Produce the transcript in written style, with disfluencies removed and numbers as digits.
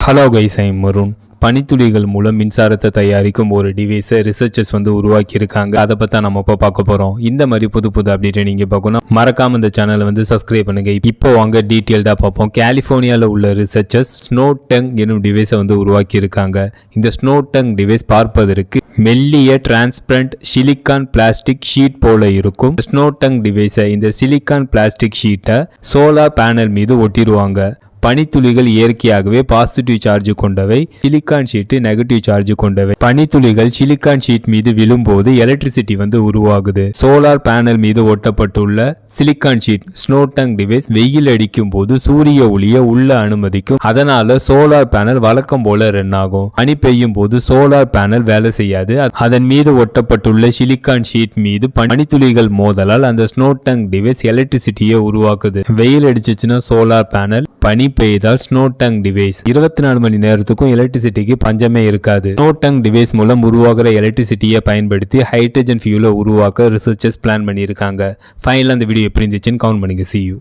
Hello guys, I am Marun. பனித்துளிகள் மூலம் மின்சாரத்தை தயாரிக்கும் ஒரு டிவைஸை ரிசர்ச்சர்ஸ் உருவாக்கியிருக்காங்க. அதை பற்றி நம்ம இப்போ பார்க்க போகிறோம். இந்த மாதிரி புது புது அப்டேட்டை நீங்கள் பார்க்கணும், மறக்காம இந்த சேனலை சப்ஸ்கிரைப் பண்ணுங்க. இப்போ வாங்க டீட்டெயில்டாக பார்ப்போம். கலிஃபோர்னியாவில் உள்ள ரிசர்ச்சர்ஸ் ஸ்னோடங் எனும் டிவைஸை உருவாக்கியிருக்காங்க. இந்த ஸ்னோடங் டிவைஸ் பார்ப்பதற்கு மெல்லிய டிரான்ஸ்பரண்ட் சிலிக்கான் பிளாஸ்டிக் ஷீட் போல இருக்கும். ஸ்னோடங் டிவைஸை இந்த சிலிக்கான் பிளாஸ்டிக் ஷீட்டை சோலார் பேனல் மீது ஒட்டிடுவாங்க. பனித்துளிகள் இயற்கையாகவே பாசிட்டிவ் சார்ஜ் கொண்டவை, சிலிக்கான் ஷீட் நெகட்டிவ் சார்ஜ் கொண்டவை. பனித்துளிகள் சிலிக்கான் ஷீட் மீது விழும்போது எலக்ட்ரிசிட்டி உருவாகுது. சோலார் பேனல் மீது ஒட்டப்பட்டுள்ள சிலிக்கான் ஷீட் ஸ்னோடங் டிவைஸ் வெயில் அடிக்கும் போது சூரிய ஒளிய உள்ள அனுமதிக்கும். அதனால சோலார் பேனல் வழக்கம் போல ரன் ஆகும். பனி பெய்யும் போது சோலார் பேனல் வேலை செய்யாது. அதன் மீது ஒட்டப்பட்டுள்ள சிலிக்கான் ஷீட் மீது பனித்துளிகள் மோதலால் அந்த ஸ்னோடங் டிவைஸ் எலக்ட்ரிசிட்டியை உருவாக்குது. வெயில் அடிச்சுன்னா சோலார் பேனல், பனி பெய்தால் ஸ்னோடங் டிவைஸ். 24 மணி நேரத்துக்கும் எலக்ட்ரிசிட்டிக்கு பஞ்சமே இருக்காது. ஸ்னோடங் டிவைஸ் மூலம் உருவாகிற எலக்ட்ரிசிட்டியை பயன்படுத்தி ஹைட்ரஜன் ஃபியூலை உருவாக்க ரிசர்ச்சர்ஸ் பிளான் பண்ணியிருக்காங்க. ஃபைனலாக அந்த வீடியோ எப்படி இருந்துச்சுன்னு கவுண்ட் பண்ணுங்க. See you.